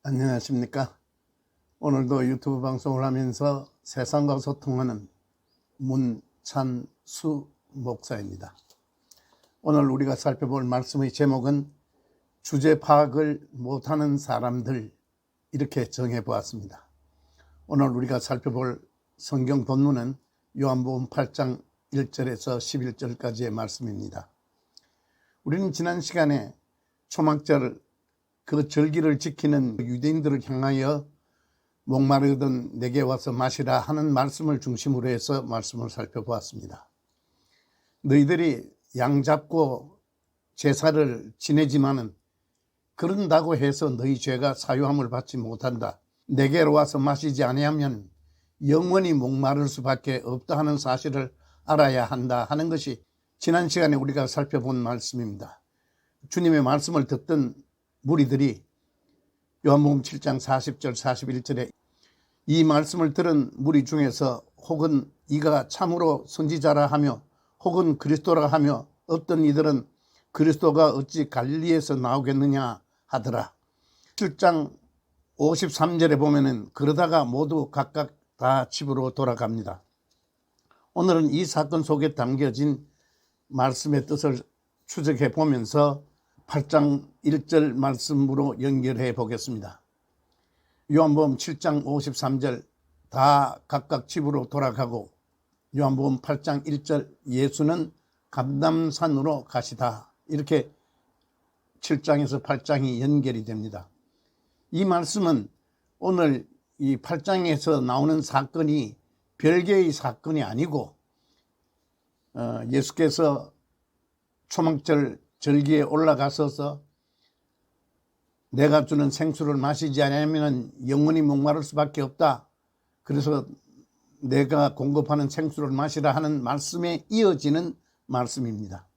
안녕하십니까. 오늘도 유튜브 방송을 하면서 세상과 소통하는 문찬수 목사입니다. 오늘 우리가 살펴볼 말씀의 제목은 주제 파악을 못하는 사람들, 이렇게 정해보았습니다. 오늘 우리가 살펴볼 성경 본문은 요한복음 8장 1절에서 11절까지의 말씀입니다. 우리는 지난 시간에 초막절 그 절기를 지키는 유대인들을 향하여 목마르거든 내게 와서 마시라 하는 말씀을 중심으로 해서 말씀을 살펴보았습니다. 너희들이 양 잡고 제사를 지내지만은 그런다고 해서 너희 죄가 사유함을 받지 못한다. 내게로 와서 마시지 아니하면 영원히 목마를 수밖에 없다 하는 사실을 알아야 한다 하는 것이 지난 시간에 우리가 살펴본 말씀입니다. 주님의 말씀을 듣던 무리들이 요한복음 7장 40절 41절에 이 말씀을 들은 무리 중에서 혹은 이가 참으로 선지자라 하며 혹은 그리스도라 하며 어떤 이들은 그리스도가 어찌 갈릴리에서 나오겠느냐 하더라. 7장 53절에 보면은 그러다가 모두 각각 다 집으로 돌아갑니다. 오늘은 이 사건 속에 담겨진 말씀의 뜻을 추적해 보면서 8장 1절 말씀으로 연결해 보겠습니다. 요한복음 7장 53절 다 각각 집으로 돌아가고 요한복음 8장 1절 예수는 감람산으로 가시다. 이렇게 7장에서 8장이 연결이 됩니다. 이 말씀은 오늘 이 8장에서 나오는 사건이 별개의 사건이 아니고 예수께서 초막절 절기에 올라가서서 내가 주는 생수를 마시지 않으면 영원히 목마를 수밖에 없다. 그래서 내가 공급하는 생수를 마시라 하는 말씀에 이어지는 말씀입니다.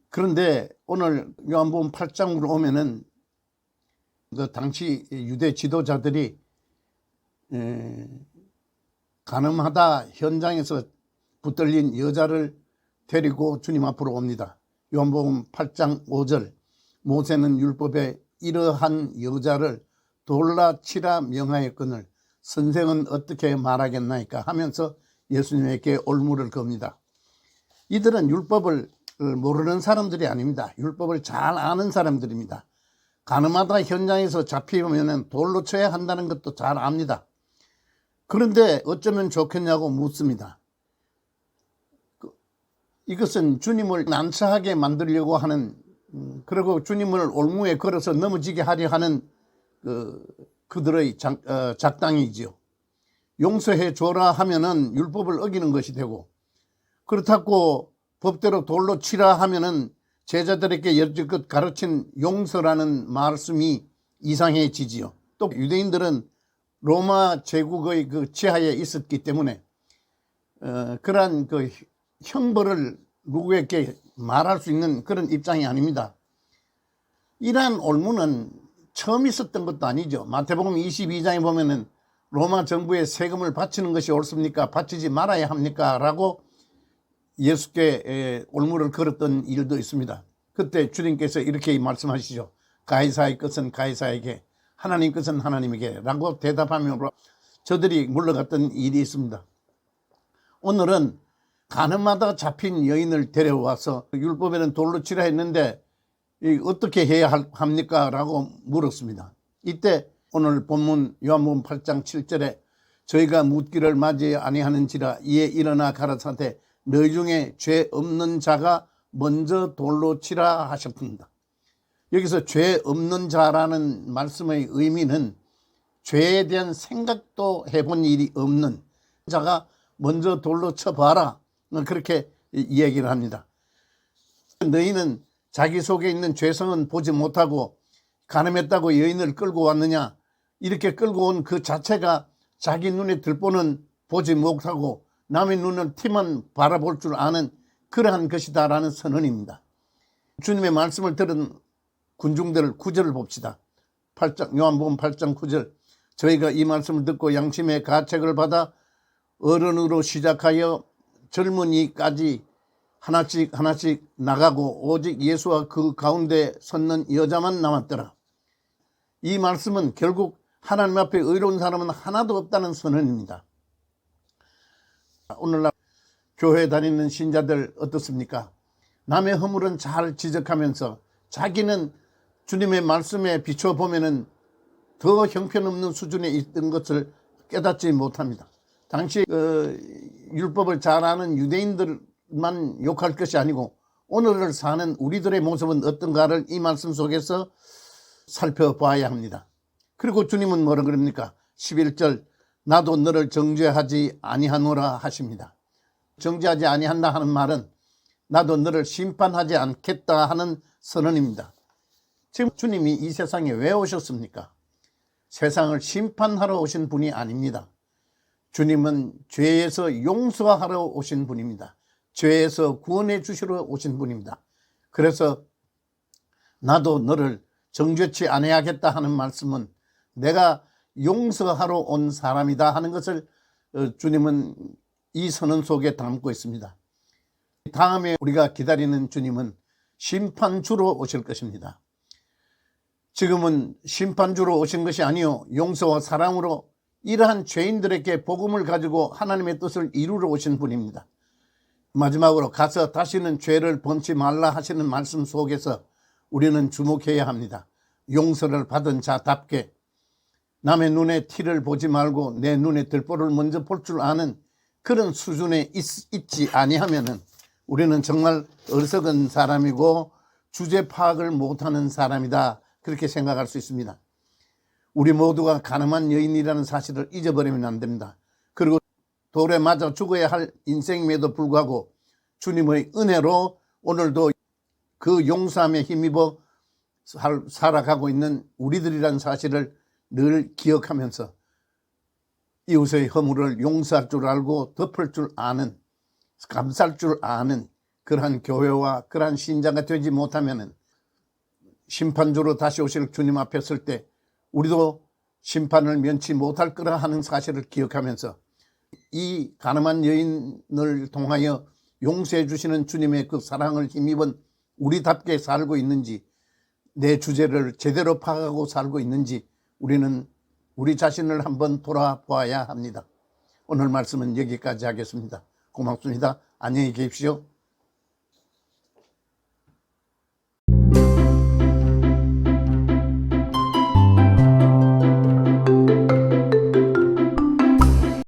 그런데 오늘 요한복음 8장으로 오면은 그 당시 유대 지도자들이 간음하다 현장에서 붙들린 여자를 데리고 주님 앞으로 옵니다. 요한복음 8장 5절 모세는 율법에 이러한 여자를 돌라 치라 명하였거늘 선생은 어떻게 말하겠나이까 하면서 예수님에게 올무를 겁니다. 이들은 율법을 모르는 사람들이 아닙니다. 율법을 잘 아는 사람들입니다. 간음하다 현장에서 잡히면 돌로 쳐야 한다는 것도 잘 압니다. 그런데 어쩌면 좋겠냐고 묻습니다. 이것은 주님을 난처하게 만들려고 하는, 그리고 주님을 올무에 걸어서 넘어지게 하려 하는 그들의 작당이지요. 용서해 줘라 하면은 율법을 어기는 것이 되고, 그렇다고 법대로 돌로 치라 하면은 제자들에게 여지껏 가르친 용서라는 말씀이 이상해지지요. 또 유대인들은 로마 제국의 그 지하에 있었기 때문에 그러한 그 형벌을 누구에게 말할 수 있는 그런 입장이 아닙니다. 이러한 올무는 처음 있었던 것도 아니죠. 마태복음 22장에 보면은 로마 정부에 세금을 바치는 것이 옳습니까? 바치지 말아야 합니까? 라고 예수께 올무를 걸었던 일도 있습니다. 그때 주님께서 이렇게 말씀하시죠. 가이사의 것은 가이사에게, 하나님 것은 하나님에게 라고 대답하며 저들이 물러갔던 일이 있습니다. 오늘은 간음하다 잡힌 여인을 데려와서 율법에는 돌로 치라 했는데 어떻게 해야 합니까? 라고 물었습니다. 이때 오늘 본문 요한복음 8장 7절에 저희가 묻기를 맞이 아니하는지라 이에 일어나 가라사대 너희 중에 죄 없는 자가 먼저 돌로 치라 하셨습니다. 여기서 죄 없는 자라는 말씀의 의미는 죄에 대한 생각도 해본 일이 없는 자가 먼저 돌로 쳐봐라, 그렇게 이야기를 합니다. 너희는 자기 속에 있는 죄성은 보지 못하고 간음했다고 여인을 끌고 왔느냐, 이렇게 끌고 온 그 자체가 자기 눈에 들보는 보지 못하고 남의 눈을 티만 바라볼 줄 아는 그러한 것이다 라는 선언입니다. 주님의 말씀을 들은 군중들 9절을 봅시다. 요한복음 8장 9절 저희가 이 말씀을 듣고 양심의 가책을 받아 어른으로 시작하여 젊은이까지 하나씩 나가고 오직 예수와 그 가운데 섰는 여자만 남았더라. 이 말씀은 결국 하나님 앞에 의로운 사람은 하나도 없다는 선언입니다. 오늘날 교회 다니는 신자들 어떻습니까? 남의 허물은 잘 지적하면서 자기는 주님의 말씀에 비춰보면은 더 형편없는 수준에 있던 것을 깨닫지 못합니다. 당시 율법을 잘 아는 유대인들만 욕할 것이 아니고 오늘을 사는 우리들의 모습은 어떤가를 이 말씀 속에서 살펴봐야 합니다. 그리고 주님은 뭐라 그럽니까? 11절 나도 너를 정죄하지 아니하노라 하십니다. 정죄하지 아니한다 하는 말은 나도 너를 심판하지 않겠다 하는 선언입니다. 지금 주님이 이 세상에 왜 오셨습니까? 세상을 심판하러 오신 분이 아닙니다. 주님은 죄에서 용서하러 오신 분입니다. 죄에서 구원해 주시러 오신 분입니다. 그래서 나도 너를 정죄치 아니하겠다 하는 말씀은 내가 용서하러 온 사람이다 하는 것을 주님은 이 선언 속에 담고 있습니다. 다음에 우리가 기다리는 주님은 심판주로 오실 것입니다. 지금은 심판주로 오신 것이 아니요 용서와 사랑으로 이러한 죄인들에게 복음을 가지고 하나님의 뜻을 이루러 오신 분입니다. 마지막으로 가서 다시는 죄를 범치 말라 하시는 말씀 속에서 우리는 주목해야 합니다. 용서를 받은 자답게 남의 눈에 티를 보지 말고 내 눈에 들보를 먼저 볼 줄 아는 그런 수준에 있지 아니하면은 우리는 정말 어리석은 사람이고 주제 파악을 못하는 사람이다, 그렇게 생각할 수 있습니다. 우리 모두가 가늠한 여인이라는 사실을 잊어버리면 안 됩니다. 그리고 돌에 맞아 죽어야 할 인생임에도 불구하고 주님의 은혜로 오늘도 그 용서함에 힘입어 살아가고 있는 우리들이라는 사실을 늘 기억하면서 이웃의 허물을 용서할 줄 알고 덮을 줄 아는, 감쌀 줄 아는 그러한 교회와 그러한 신자가 되지 못하면 심판주로 다시 오실 주님 앞에 설 때 우리도 심판을 면치 못할 거라 하는 사실을 기억하면서 이 가늠한 여인을 통하여 용서해 주시는 주님의 그 사랑을 힘입은 우리답게 살고 있는지, 내 주제를 제대로 파악하고 살고 있는지 우리는 우리 자신을 한번 돌아봐야 합니다. 오늘 말씀은 여기까지 하겠습니다. 고맙습니다. 안녕히 계십시오.